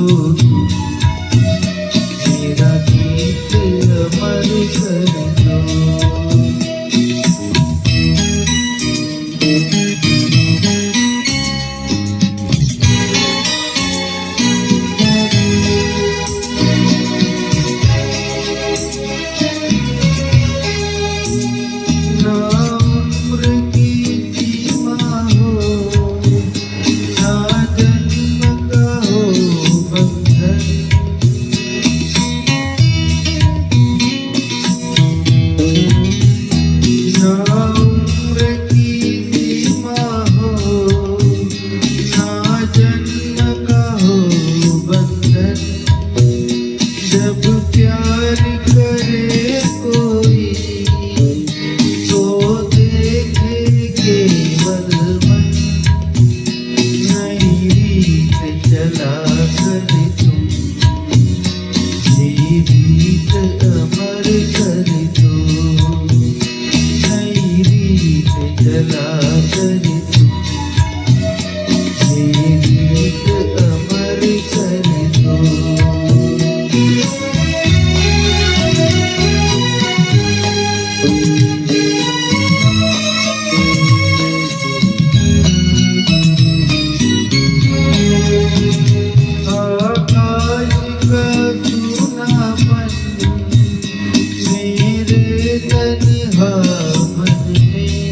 तू मेरा गीत अमर कर दो। ना उम्र की सीमा हो, ना जन्म का हो बंधन, ना उम्र की सीमा हो, ना जन्म का हो बंधन। जब प्यार करे कोई तो देखे केवल मन, नई रीत चला कर तुम ये रीत अमर कर दो। नई रीत चला कर तुम ये रीत अमर कर दो। आकाश का चूनापन मेरे तन्हा मन में,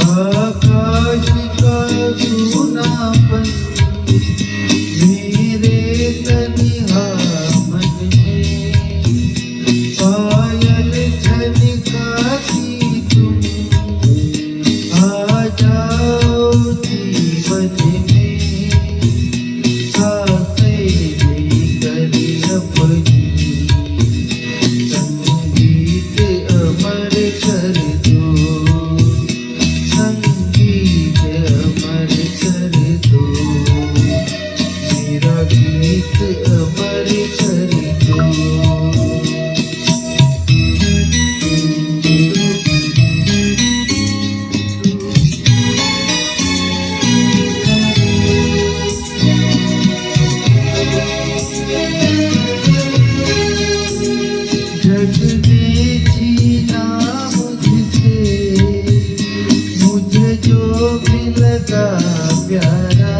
आकाश का चूनापन मेरे तन्हा मन में। पायल झनकाती तुम आ जाओ जीवन में, सांसें लेकर अपनी संगीत अमर कर दो। संगीत अमर कर दो, मेरा गीत अमर कर दो। जग ने छीना मुझसे मुझे जो भी लगा प्यारा,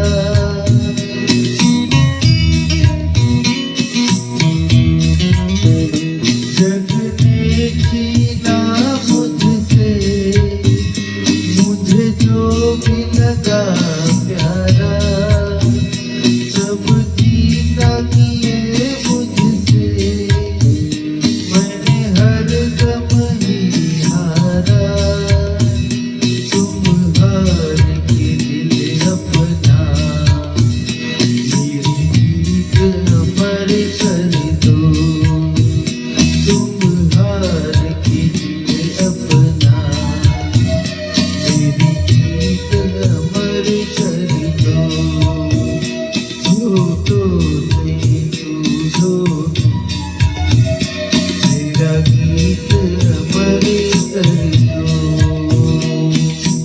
जग ने छीना मुझसे मुझे जो भी लगा